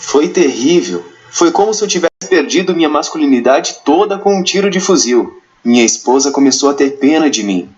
Foi terrível. Foi como se eu tivesse perdido minha masculinidade toda com um tiro de fuzil. Minha esposa começou a ter pena de mim.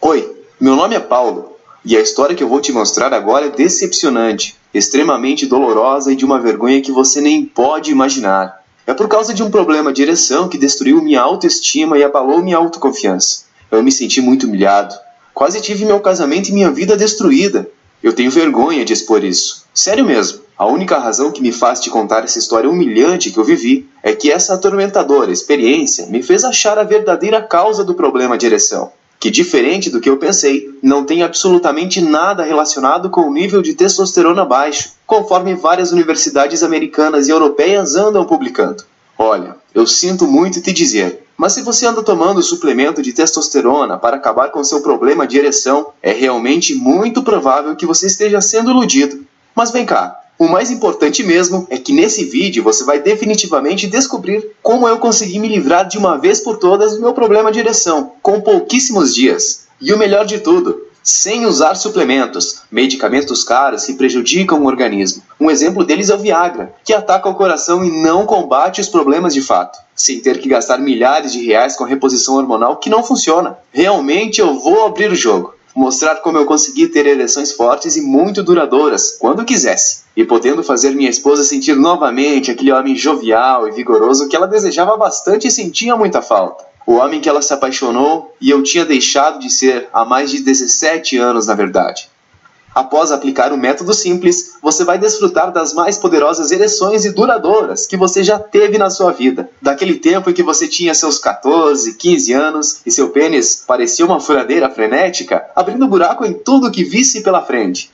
Oi, meu nome é Paulo, e a história que eu vou te mostrar agora é decepcionante, extremamente dolorosa e de uma vergonha que você nem pode imaginar. É por causa de um problema de ereção que destruiu minha autoestima e abalou minha autoconfiança. Eu me senti muito humilhado. Quase tive meu casamento e minha vida destruída. Eu tenho vergonha de expor isso. Sério mesmo. A única razão que me faz te contar essa história humilhante que eu vivi é que essa atormentadora experiência me fez achar a verdadeira causa do problema de ereção, que, diferente do que eu pensei, não tem absolutamente nada relacionado com o nível de testosterona baixo, conforme várias universidades americanas e europeias andam publicando. Olha, eu sinto muito te dizer, mas se você anda tomando suplemento de testosterona para acabar com seu problema de ereção, é realmente muito provável que você esteja sendo iludido. Mas vem cá, o mais importante mesmo é que nesse vídeo você vai definitivamente descobrir como eu consegui me livrar de uma vez por todas do meu problema de ereção, com pouquíssimos dias. E o melhor de tudo, sem usar suplementos, medicamentos caros que prejudicam o organismo. Um exemplo deles é o Viagra, que ataca o coração e não combate os problemas de fato, sem ter que gastar milhares de reais com a reposição hormonal que não funciona. Realmente eu vou abrir o jogo. Mostrar como eu consegui ter ereções fortes e muito duradouras, quando quisesse, e podendo fazer minha esposa sentir novamente aquele homem jovial e vigoroso que ela desejava bastante e sentia muita falta. O homem que ela se apaixonou e eu tinha deixado de ser há mais de 17 anos, na verdade. Após aplicar o método simples, você vai desfrutar das mais poderosas ereções e duradouras que você já teve na sua vida. Daquele tempo em que você tinha seus 14, 15 anos e seu pênis parecia uma furadeira frenética, abrindo buraco em tudo que visse pela frente.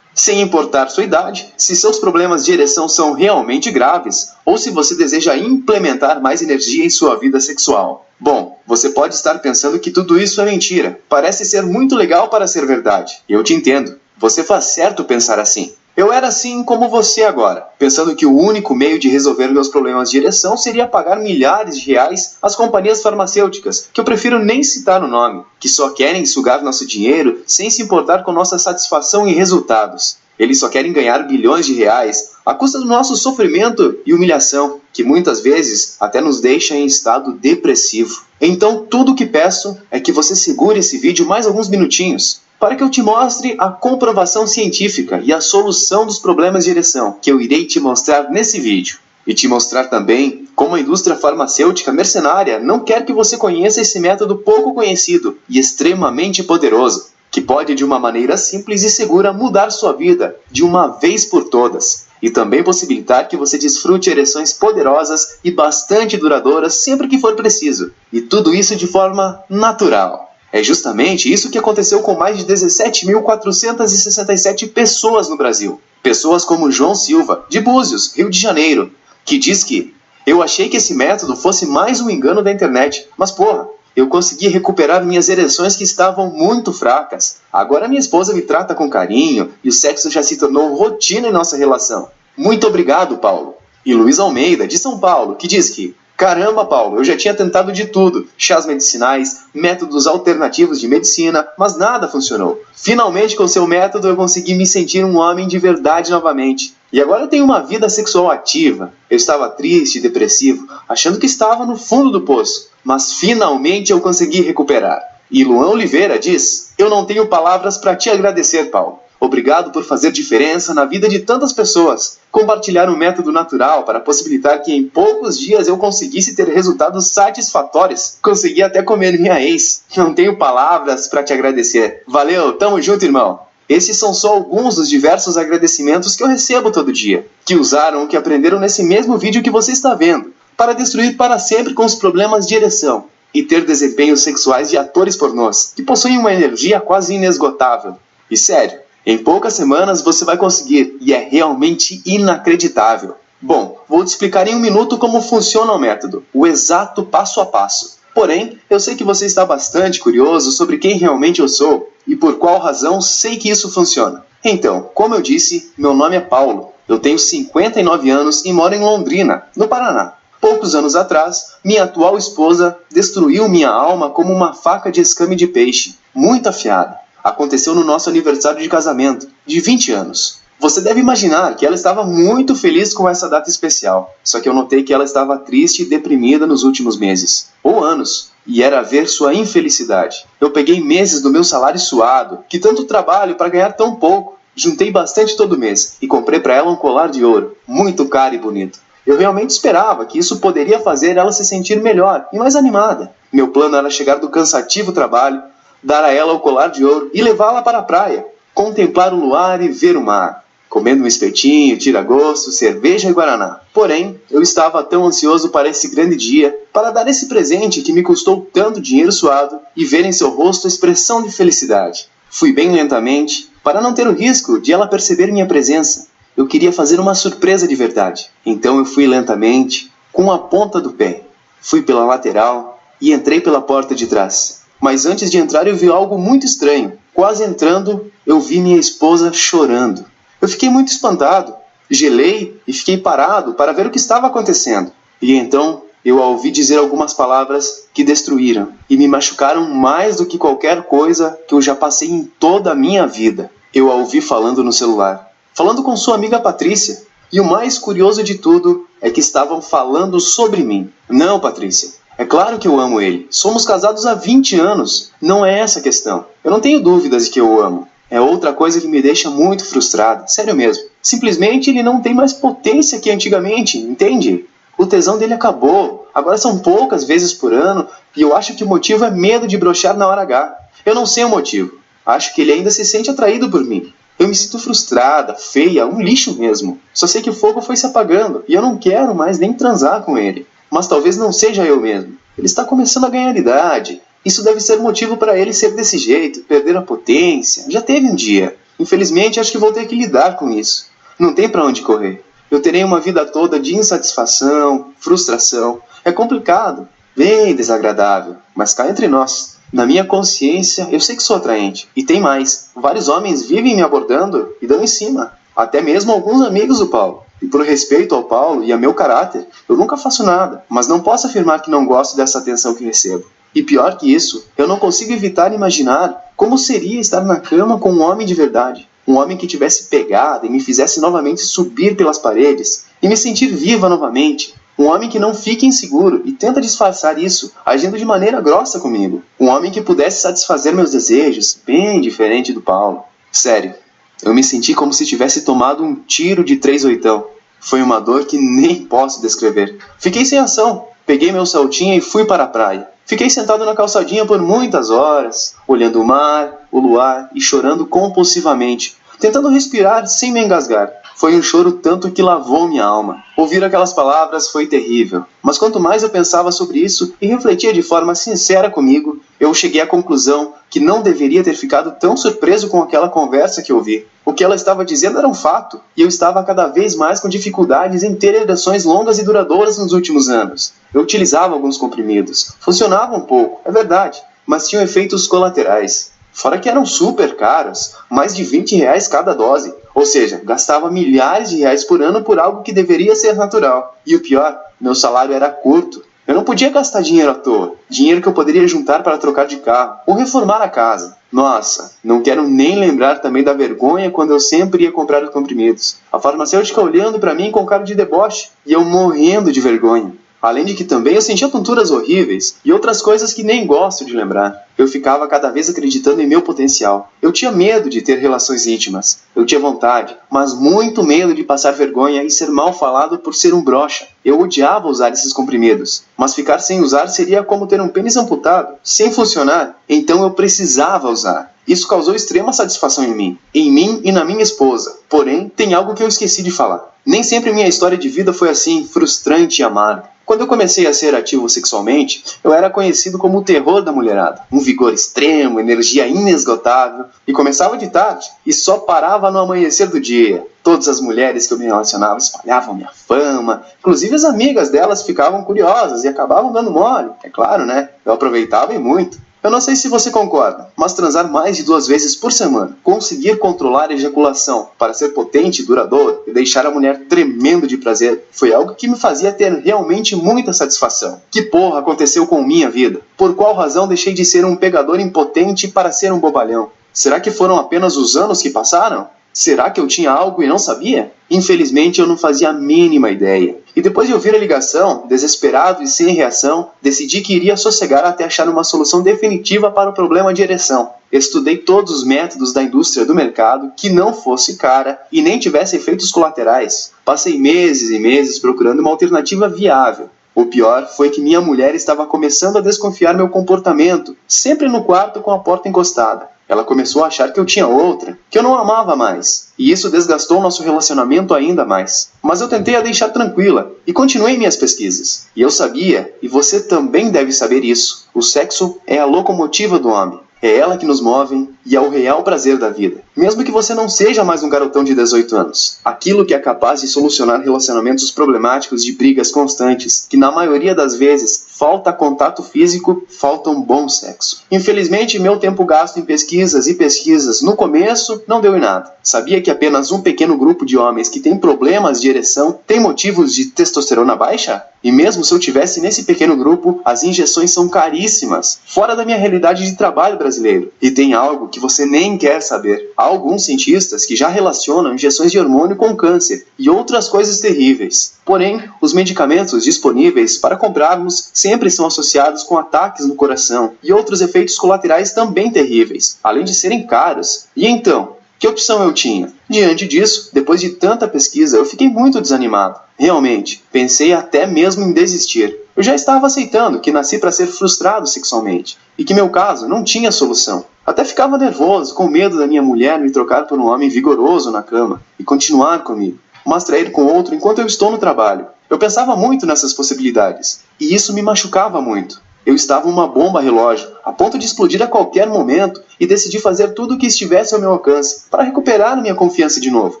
Sem importar sua idade, se seus problemas de ereção são realmente graves, ou se você deseja implementar mais energia em sua vida sexual. Bom, você pode estar pensando que tudo isso é mentira. Parece ser muito legal para ser verdade. Eu te entendo. Você faz certo pensar assim. Eu era assim como você agora, pensando que o único meio de resolver meus problemas de ereção seria pagar milhares de reais às companhias farmacêuticas, que eu prefiro nem citar o nome, que só querem sugar nosso dinheiro sem se importar com nossa satisfação e resultados. Eles só querem ganhar bilhões de reais à custa do nosso sofrimento e humilhação, que muitas vezes até nos deixa em estado depressivo. Então tudo o que peço é que você segure esse vídeo mais alguns minutinhos, para que eu te mostre a comprovação científica e a solução dos problemas de ereção, que eu irei te mostrar nesse vídeo. E te mostrar também como a indústria farmacêutica mercenária não quer que você conheça esse método pouco conhecido e extremamente poderoso, que pode de uma maneira simples e segura mudar sua vida de uma vez por todas, e também possibilitar que você desfrute ereções poderosas e bastante duradouras sempre que for preciso, e tudo isso de forma natural. É justamente isso que aconteceu com mais de 17.467 pessoas no Brasil. Pessoas como João Silva, de Búzios, Rio de Janeiro, que diz que eu achei que esse método fosse mais um engano da internet, mas porra, eu consegui recuperar minhas ereções que estavam muito fracas. Agora minha esposa me trata com carinho e o sexo já se tornou rotina em nossa relação. Muito obrigado, Paulo. E Luiz Almeida, de São Paulo, que diz que caramba, Paulo, eu já tinha tentado de tudo, chás medicinais, métodos alternativos de medicina, mas nada funcionou. Finalmente, com seu método, eu consegui me sentir um homem de verdade novamente. E agora eu tenho uma vida sexual ativa. Eu estava triste e depressivo, achando que estava no fundo do poço, mas finalmente eu consegui recuperar. E Luan Oliveira diz: eu não tenho palavras para te agradecer, Paulo. Obrigado por fazer diferença na vida de tantas pessoas. Compartilhar um método natural para possibilitar que em poucos dias eu conseguisse ter resultados satisfatórios. Consegui até comer minha ex. Não tenho palavras para te agradecer. Valeu, tamo junto, irmão. Esses são só alguns dos diversos agradecimentos que eu recebo todo dia, que usaram o que aprenderam nesse mesmo vídeo que você está vendo, para destruir para sempre com os problemas de ereção e ter desempenhos sexuais de atores pornôs, que possuem uma energia quase inesgotável. E sério, em poucas semanas você vai conseguir, e é realmente inacreditável. Bom, vou te explicar em um minuto como funciona o método, o exato passo a passo. Porém, eu sei que você está bastante curioso sobre quem realmente eu sou e por qual razão sei que isso funciona. Então, como eu disse, meu nome é Paulo, eu tenho 59 anos e moro em Londrina, no Paraná. Poucos anos atrás, minha atual esposa destruiu minha alma como uma faca de escame de peixe, muito afiada. Aconteceu no nosso aniversário de casamento, de 20 anos. Você deve imaginar que ela estava muito feliz com essa data especial, só que eu notei que ela estava triste e deprimida nos últimos meses, ou anos, e era ver sua infelicidade. Eu peguei meses do meu salário suado, que tanto trabalho para ganhar tão pouco, juntei bastante todo mês e comprei para ela um colar de ouro, muito caro e bonito. Eu realmente esperava que isso poderia fazer ela se sentir melhor e mais animada. Meu plano era chegar do cansativo trabalho, dar a ela o colar de ouro e levá-la para a praia, contemplar o luar e ver o mar, comendo um espetinho, tira-gosto, cerveja e guaraná. Porém, eu estava tão ansioso para esse grande dia, para dar esse presente que me custou tanto dinheiro suado e ver em seu rosto a expressão de felicidade. Fui bem lentamente, para não ter o risco de ela perceber minha presença. Eu queria fazer uma surpresa de verdade. Então eu fui lentamente, com a ponta do pé. Fui pela lateral e entrei pela porta de trás. Mas antes de entrar eu vi algo muito estranho. Quase entrando, eu vi minha esposa chorando. Eu fiquei muito espantado. Gelei e fiquei parado para ver o que estava acontecendo. E então eu a ouvi dizer algumas palavras que destruíram e me machucaram mais do que qualquer coisa que eu já passei em toda a minha vida. Eu a ouvi falando no celular, falando com sua amiga Patrícia. E o mais curioso de tudo é que estavam falando sobre mim. Não, Patrícia, é claro que eu amo ele. Somos casados há 20 anos. Não é essa a questão. Eu não tenho dúvidas de que eu o amo. É outra coisa que me deixa muito frustrada. Sério mesmo. Simplesmente ele não tem mais potência que antigamente, entende? O tesão dele acabou. Agora são poucas vezes por ano e eu acho que o motivo é medo de broxar na hora H. Eu não sei o motivo. Acho que ele ainda se sente atraído por mim. Eu me sinto frustrada, feia, um lixo mesmo. Só sei que o fogo foi se apagando e eu não quero mais nem transar com ele. Mas talvez não seja eu mesmo. Ele está começando a ganhar idade. Isso deve ser motivo para ele ser desse jeito, perder a potência. Já teve um dia. Infelizmente, acho que vou ter que lidar com isso. Não tem para onde correr. Eu terei uma vida toda de insatisfação, frustração. É complicado, bem desagradável, mas cá entre nós. Na minha consciência, eu sei que sou atraente. E tem mais. Vários homens vivem me abordando e dando em cima. Até mesmo alguns amigos do Paulo. E por respeito ao Paulo e a meu caráter, eu nunca faço nada. Mas não posso afirmar que não gosto dessa atenção que recebo. E pior que isso, eu não consigo evitar imaginar como seria estar na cama com um homem de verdade. Um homem que tivesse pegado e me fizesse novamente subir pelas paredes e me sentir viva novamente. Um homem que não fique inseguro e tenta disfarçar isso, agindo de maneira grossa comigo. Um homem que pudesse satisfazer meus desejos, bem diferente do Paulo. Sério, eu me senti como se tivesse tomado um tiro de 3/8. Foi uma dor que nem posso descrever. Fiquei sem ação, peguei meu saltinho e fui para a praia. Fiquei sentado na calçadinha por muitas horas, olhando o mar, o luar e chorando compulsivamente, tentando respirar sem me engasgar. Foi um choro tanto que lavou minha alma. Ouvir aquelas palavras foi terrível. Mas quanto mais eu pensava sobre isso e refletia de forma sincera comigo, eu cheguei à conclusão que não deveria ter ficado tão surpreso com aquela conversa que ouvi. O que ela estava dizendo era um fato, e eu estava cada vez mais com dificuldades em ter ereções longas e duradouras nos últimos anos. Eu utilizava alguns comprimidos. Funcionavam um pouco, é verdade, mas tinham efeitos colaterais. Fora que eram super caros, mais de R$ 20 cada dose. Ou seja, gastava milhares de reais por ano por algo que deveria ser natural. E o pior, meu salário era curto. Eu não podia gastar dinheiro à toa. Dinheiro que eu poderia juntar para trocar de carro ou reformar a casa. Nossa, não quero nem lembrar também da vergonha quando eu sempre ia comprar os comprimidos. A farmacêutica olhando para mim com cara de deboche e eu morrendo de vergonha. Além de que também eu sentia tonturas horríveis e outras coisas que nem gosto de lembrar. Eu ficava cada vez acreditando em meu potencial. Eu tinha medo de ter relações íntimas. Eu tinha vontade, mas muito medo de passar vergonha e ser mal falado por ser um broxa. Eu odiava usar esses comprimidos, mas ficar sem usar seria como ter um pênis amputado, sem funcionar. Então eu precisava usar. Isso causou extrema satisfação em mim e na minha esposa. Porém, tem algo que eu esqueci de falar. Nem sempre minha história de vida foi assim, frustrante e amarga. Quando eu comecei a ser ativo sexualmente, eu era conhecido como o terror da mulherada. Um vigor extremo, energia inesgotável, e começava de tarde e só parava no amanhecer do dia. Todas as mulheres que eu me relacionava espalhavam minha fama, inclusive as amigas delas ficavam curiosas e acabavam dando mole. É claro, né? Eu aproveitava e muito. Eu não sei se você concorda, mas transar mais de 2 vezes por semana, conseguir controlar a ejaculação para ser potente e duradouro e deixar a mulher tremendo de prazer, foi algo que me fazia ter realmente muita satisfação. Que porra aconteceu com minha vida? Por qual razão deixei de ser um pegador impotente para ser um bobalhão? Será que foram apenas os anos que passaram? Será que eu tinha algo e não sabia? Infelizmente, eu não fazia a mínima ideia. E depois de ouvir a ligação, desesperado e sem reação, decidi que iria sossegar até achar uma solução definitiva para o problema de ereção. Estudei todos os métodos da indústria do mercado que não fosse cara e nem tivesse efeitos colaterais. Passei meses e meses procurando uma alternativa viável. O pior foi que minha mulher estava começando a desconfiar meu comportamento, sempre no quarto com a porta encostada. Ela começou a achar que eu tinha outra, que eu não amava mais, e isso desgastou nosso relacionamento ainda mais. Mas eu tentei a deixar tranquila e continuei minhas pesquisas. E eu sabia, e você também deve saber isso, o sexo é a locomotiva do homem. É ela que nos move e é o real prazer da vida. Mesmo que você não seja mais um garotão de 18 anos. Aquilo que é capaz de solucionar relacionamentos problemáticos de brigas constantes, que na maioria das vezes falta contato físico, falta um bom sexo. Infelizmente, meu tempo gasto em pesquisas e pesquisas no começo não deu em nada. Sabia que apenas um pequeno grupo de homens que tem problemas de ereção tem motivos de testosterona baixa? E mesmo se eu tivesse nesse pequeno grupo, as injeções são caríssimas, fora da minha realidade de trabalho brasileiro. E tem algo que você nem quer saber. Há alguns cientistas que já relacionam injeções de hormônio com câncer e outras coisas terríveis. Porém, os medicamentos disponíveis para comprarmos sempre são associados com ataques no coração e outros efeitos colaterais também terríveis, além de serem caros. E então, que opção eu tinha? Diante disso, depois de tanta pesquisa, eu fiquei muito desanimado. Realmente, pensei até mesmo em desistir. Eu já estava aceitando que nasci para ser frustrado sexualmente e que meu caso não tinha solução. Até ficava nervoso, com medo da minha mulher me trocar por um homem vigoroso na cama e continuar comigo, mas trair com outro enquanto eu estou no trabalho. Eu pensava muito nessas possibilidades e isso me machucava muito. Eu estava uma bomba relógio, a ponto de explodir a qualquer momento, e decidi fazer tudo o que estivesse ao meu alcance para recuperar minha confiança de novo,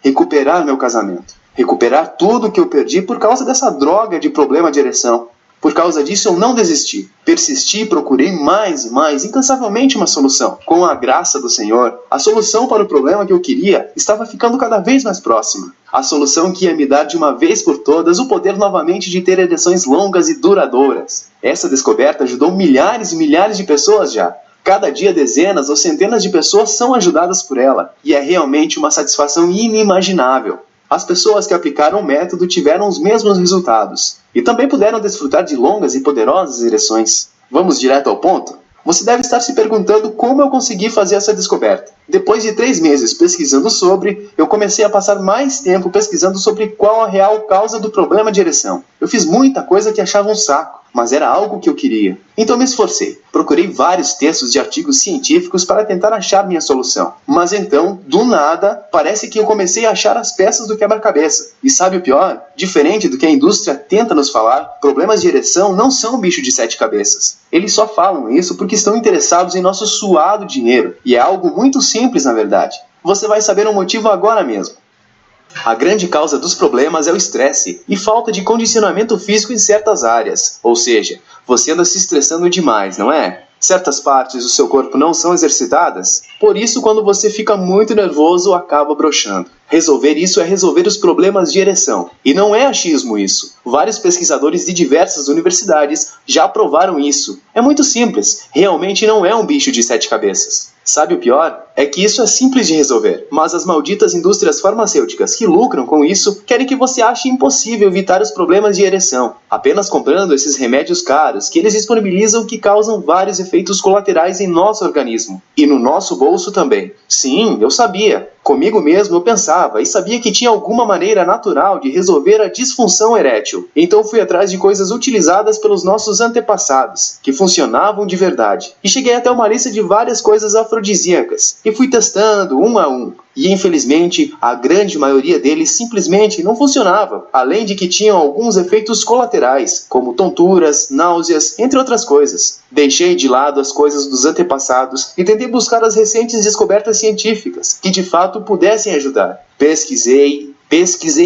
recuperar meu casamento, recuperar tudo o que eu perdi por causa dessa droga de problema de ereção. Por causa disso eu não desisti, persisti e procurei mais e mais, incansavelmente uma solução. Com a graça do Senhor, a solução para o problema que eu queria estava ficando cada vez mais próxima. A solução que ia me dar de uma vez por todas o poder novamente de ter ereções longas e duradouras. Essa descoberta ajudou milhares e milhares de pessoas já. Cada dia dezenas ou centenas de pessoas são ajudadas por ela, e é realmente uma satisfação inimaginável. As pessoas que aplicaram o método tiveram os mesmos resultados, e também puderam desfrutar de longas e poderosas ereções. Vamos direto ao ponto? Você deve estar se perguntando como eu consegui fazer essa descoberta. Depois de 3 meses pesquisando sobre, eu comecei a passar mais tempo pesquisando sobre qual a real causa do problema de ereção. Eu fiz muita coisa que achava um saco, mas era algo que eu queria. Então me esforcei. Procurei vários textos de artigos científicos para tentar achar minha solução. Mas então, do nada, parece que eu comecei a achar as peças do quebra-cabeça. E sabe o pior? Diferente do que a indústria tenta nos falar, problemas de ereção não são um bicho de 7 cabeças. Eles só falam isso porque estão interessados em nosso suado dinheiro. E é algo muito simples, na verdade. Você vai saber o motivo agora mesmo. A grande causa dos problemas é o estresse e falta de condicionamento físico em certas áreas. Ou seja, você anda se estressando demais, não é? Certas partes do seu corpo não são exercitadas, por isso quando você fica muito nervoso acaba broxando. Resolver isso é resolver os problemas de ereção. E não é achismo isso. Vários pesquisadores de diversas universidades já provaram isso. É muito simples, realmente não é um bicho de 7 cabeças. Sabe o pior? É que isso é simples de resolver, mas as malditas indústrias farmacêuticas que lucram com isso querem que você ache impossível evitar os problemas de ereção, apenas comprando esses remédios caros que eles disponibilizam que causam vários efeitos colaterais em nosso organismo, e no nosso bolso também. Sim, eu sabia. Comigo mesmo eu pensava e sabia que tinha alguma maneira natural de resolver a disfunção erétil. Então fui atrás de coisas utilizadas pelos nossos antepassados, que funcionavam de verdade. E cheguei até uma lista de várias coisas afrodisíacas, e fui testando um a um. E infelizmente, a grande maioria deles simplesmente não funcionava, além de que tinham alguns efeitos colaterais, como tonturas, náuseas, entre outras coisas. Deixei de lado as coisas dos antepassados e tentei buscar as recentes descobertas científicas, que de fato pudessem ajudar. Pesquisei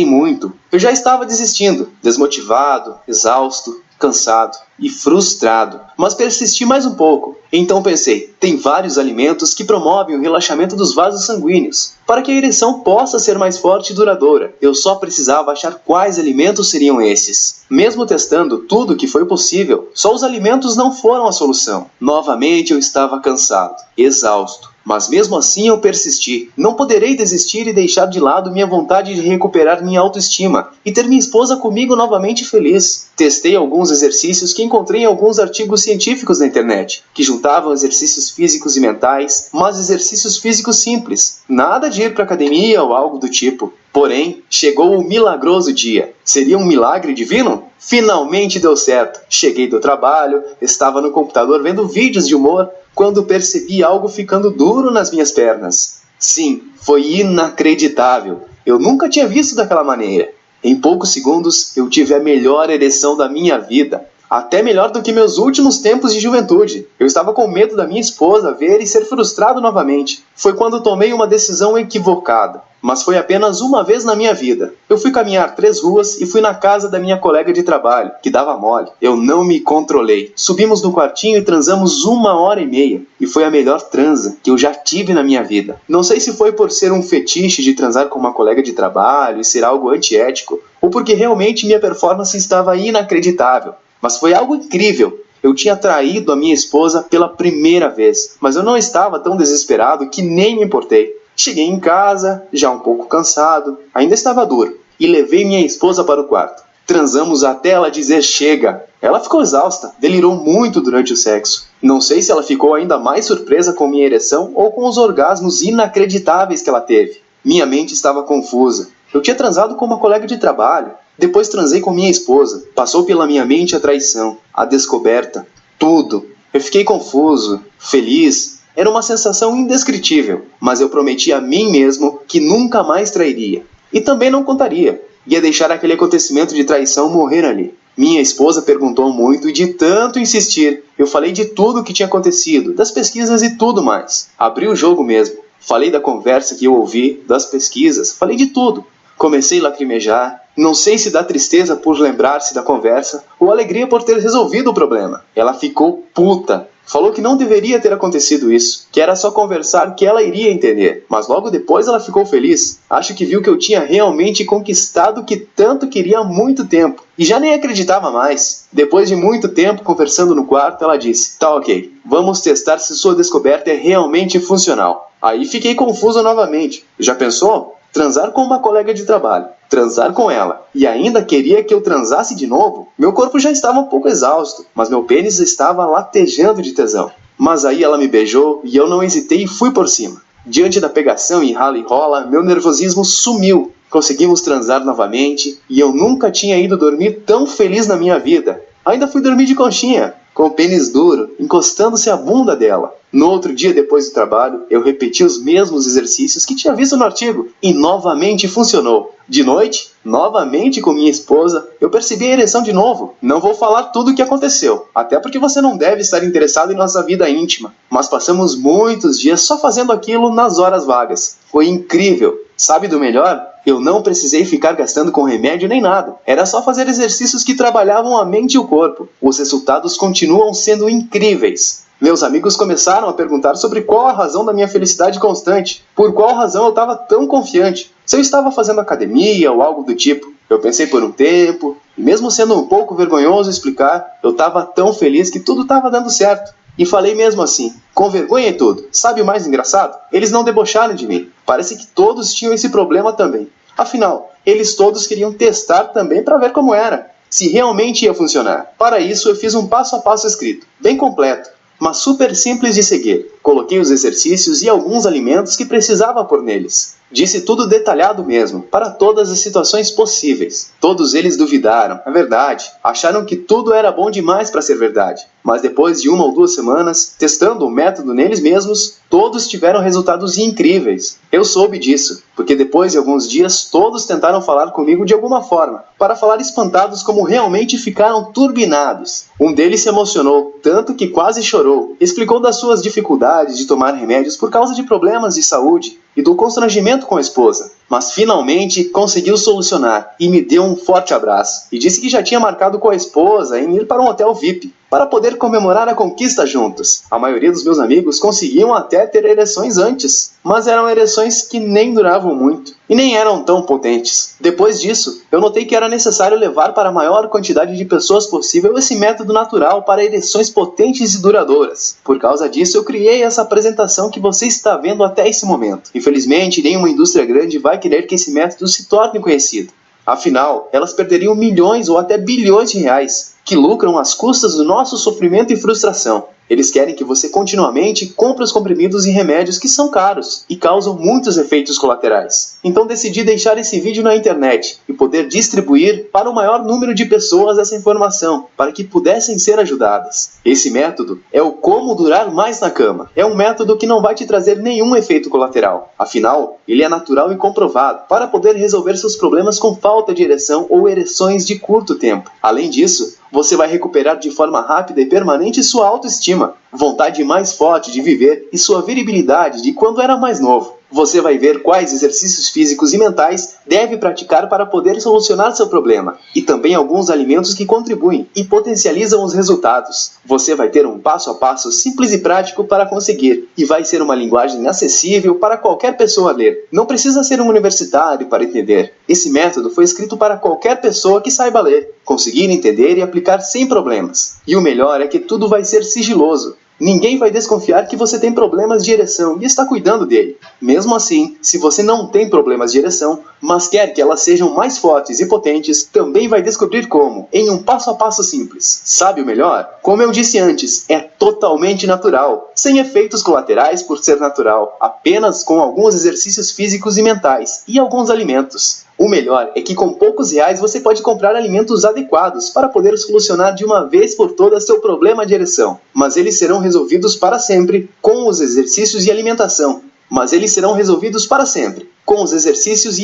muito. Eu já estava desistindo, desmotivado, exausto, cansado. e frustrado, mas persisti mais um pouco. Então pensei, tem vários alimentos que promovem o relaxamento dos vasos sanguíneos, para que a ereção possa ser mais forte e duradoura. Eu só precisava achar quais alimentos seriam esses. Mesmo testando tudo que foi possível, só os alimentos não foram a solução. Novamente eu estava cansado, exausto. Mas mesmo assim eu persisti. Não poderei desistir e deixar de lado minha vontade de recuperar minha autoestima e ter minha esposa comigo novamente feliz. Testei alguns exercícios que encontrei em alguns artigos científicos na internet, que juntavam exercícios físicos e mentais, mas exercícios físicos simples. Nada de ir para academia ou algo do tipo. Porém, chegou o milagroso dia. Seria um milagre divino? Finalmente deu certo. Cheguei do trabalho, estava no computador vendo vídeos de humor, quando percebi algo ficando duro nas minhas pernas. Sim, foi inacreditável. Eu nunca tinha visto daquela maneira. Em poucos segundos, eu tive a melhor ereção da minha vida. Até melhor do que meus últimos tempos de juventude. Eu estava com medo da minha esposa ver e ser frustrado novamente. Foi quando tomei uma decisão equivocada. Mas foi apenas uma vez na minha vida. Eu fui caminhar 3 ruas e fui na casa da minha colega de trabalho, que dava mole. Eu não me controlei. Subimos no quartinho e transamos 1h30. E foi a melhor transa que eu já tive na minha vida. Não sei se foi por ser um fetiche de transar com uma colega de trabalho e ser algo antiético, ou porque realmente minha performance estava inacreditável. Mas foi algo incrível. Eu tinha traído a minha esposa pela primeira vez, mas eu não estava tão desesperado que nem me importei. Cheguei em casa, já um pouco cansado, ainda estava duro, e levei minha esposa para o quarto. Transamos até ela dizer chega. Ela ficou exausta, delirou muito durante o sexo. Não sei se ela ficou ainda mais surpresa com minha ereção ou com os orgasmos inacreditáveis que ela teve. Minha mente estava confusa. Eu tinha transado com uma colega de trabalho. Depois transei com minha esposa. Passou pela minha mente a traição, a descoberta, tudo. Eu fiquei confuso, feliz. Era uma sensação indescritível, mas eu prometi a mim mesmo que nunca mais trairia. E também não contaria. Ia deixar aquele acontecimento de traição morrer ali. Minha esposa perguntou muito e de tanto insistir, eu falei de tudo o que tinha acontecido, das pesquisas e tudo mais. Abri o jogo mesmo. Falei da conversa que eu ouvi, das pesquisas, falei de tudo. Comecei a lacrimejar, não sei se dá tristeza por lembrar-se da conversa ou alegria por ter resolvido o problema. Ela ficou puta. Falou que não deveria ter acontecido isso, que era só conversar que ela iria entender. Mas logo depois ela ficou feliz. Acho que viu que eu tinha realmente conquistado o que tanto queria há muito tempo. E já nem acreditava mais. Depois de muito tempo conversando no quarto, ela disse: tá ok, vamos testar se sua descoberta é realmente funcional. Aí fiquei confuso novamente. Já pensou? Transar com uma colega de trabalho, transar com ela, e ainda queria que eu transasse de novo? Meu corpo já estava um pouco exausto, mas meu pênis estava latejando de tesão. Mas aí ela me beijou e eu não hesitei e fui por cima. Diante da pegação e rala e rola, meu nervosismo sumiu. Conseguimos transar novamente e eu nunca tinha ido dormir tão feliz na minha vida. Ainda fui dormir de conchinha, com o pênis duro, encostando-se à bunda dela. No outro dia, depois do trabalho, eu repeti os mesmos exercícios que tinha visto no artigo, e novamente funcionou. De noite, novamente com minha esposa, eu percebi a ereção de novo. Não vou falar tudo o que aconteceu, até porque você não deve estar interessado em nossa vida íntima. Mas passamos muitos dias só fazendo aquilo nas horas vagas. Foi incrível. Sabe do melhor? Eu não precisei ficar gastando com remédio nem nada. Era só fazer exercícios que trabalhavam a mente e o corpo. Os resultados continuam sendo incríveis. Meus amigos começaram a perguntar sobre qual a razão da minha felicidade constante. Por qual razão eu estava tão confiante. Se eu estava fazendo academia ou algo do tipo. Eu pensei por um tempo, e mesmo sendo um pouco vergonhoso explicar, eu estava tão feliz que tudo estava dando certo. E falei mesmo assim, com vergonha e tudo. Sabe o mais engraçado? Eles não debocharam de mim. Parece que todos tinham esse problema também. Afinal, eles todos queriam testar também para ver como era. Se realmente ia funcionar. Para isso, eu fiz um passo a passo escrito, bem completo, mas super simples de seguir. Coloquei os exercícios e alguns alimentos que precisava pôr neles. Disse tudo detalhado mesmo, para todas as situações possíveis. Todos eles duvidaram, é verdade. Acharam que tudo era bom demais para ser verdade. Mas depois de 1 ou 2 semanas, testando o método neles mesmos, todos tiveram resultados incríveis. Eu soube disso, porque depois de alguns dias, todos tentaram falar comigo de alguma forma, para falar espantados como realmente ficaram turbinados. Um deles se emocionou, tanto que quase chorou. Explicou das suas dificuldades de tomar remédios por causa de problemas de saúde. e do constrangimento com a esposa, mas finalmente conseguiu solucionar e me deu um forte abraço e disse que já tinha marcado com a esposa em ir para um hotel VIP para poder comemorar a conquista juntos. A maioria dos meus amigos conseguiam até ter ereções antes, mas eram ereções que nem duravam muito e nem eram tão potentes. Depois disso, eu notei que era necessário levar para a maior quantidade de pessoas possível esse método natural para ereções potentes e duradouras. Por causa disso, eu criei essa apresentação que você está vendo até esse momento. Infelizmente, nenhuma indústria grande vai querer que esse método se torne conhecido. Afinal, elas perderiam milhões ou até bilhões de reais, que lucram às custas do nosso sofrimento e frustração. Eles querem que você continuamente compre os comprimidos e remédios que são caros e causam muitos efeitos colaterais. Então decidi deixar esse vídeo na internet e poder distribuir para o maior número de pessoas essa informação, para que pudessem ser ajudadas. Esse método é o Como Durar Mais na Cama. É um método que não vai te trazer nenhum efeito colateral. Afinal, ele é natural e comprovado para poder resolver seus problemas com falta de ereção ou ereções de curto tempo. Além disso, você vai recuperar de forma rápida e permanente sua autoestima, vontade mais forte de viver e sua virilidade de quando era mais novo. Você vai ver quais exercícios físicos e mentais deve praticar para poder solucionar seu problema, e também alguns alimentos que contribuem e potencializam os resultados. Você vai ter um passo a passo simples e prático para conseguir, e vai ser uma linguagem acessível para qualquer pessoa ler. Não precisa ser um universitário para entender. Esse método foi escrito para qualquer pessoa que saiba ler, conseguir entender e aplicar sem problemas. E o melhor é que tudo vai ser sigiloso. Ninguém vai desconfiar que você tem problemas de ereção e está cuidando dele. Mesmo assim, se você não tem problemas de ereção, mas quer que elas sejam mais fortes e potentes, também vai descobrir como, em um passo a passo simples. Sabe o melhor? Como eu disse antes, é totalmente natural, sem efeitos colaterais por ser natural, apenas com alguns exercícios físicos e mentais e alguns alimentos. O melhor é que com poucos reais você pode comprar alimentos adequados para poder solucionar de uma vez por todas seu problema de ereção. Mas eles serão resolvidos para sempre com os exercícios e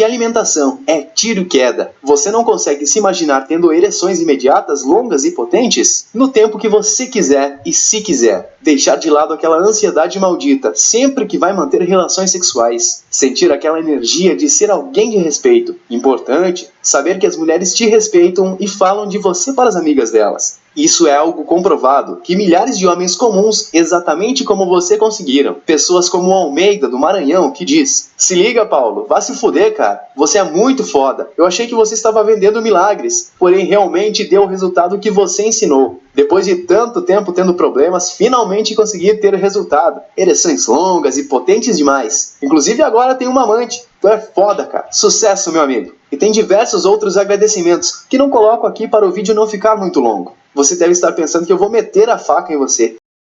alimentação. É tiro e queda. Você não consegue se imaginar tendo ereções imediatas, longas e potentes? No tempo que você quiser e se quiser. Deixar de lado aquela ansiedade maldita sempre que vai manter relações sexuais. Sentir aquela energia de ser alguém de respeito. Importante, saber que as mulheres te respeitam e falam de você para as amigas delas. Isso é algo comprovado, que milhares de homens comuns, exatamente como você conseguiram. Pessoas como o Almeida, do Maranhão, que diz: "Se liga, Paulo, vá se fuder, cara. Você é muito foda. Eu achei que você estava vendendo milagres, porém realmente deu o resultado que você ensinou. Depois de tanto tempo tendo problemas, finalmente consegui ter resultado. Ereções longas e potentes demais. Inclusive agora tem uma amante. Tu é foda, cara. Sucesso, meu amigo." E tem diversos outros agradecimentos que não coloco aqui para o vídeo não ficar muito longo. Você deve estar pensando que eu vou meter a faca em você.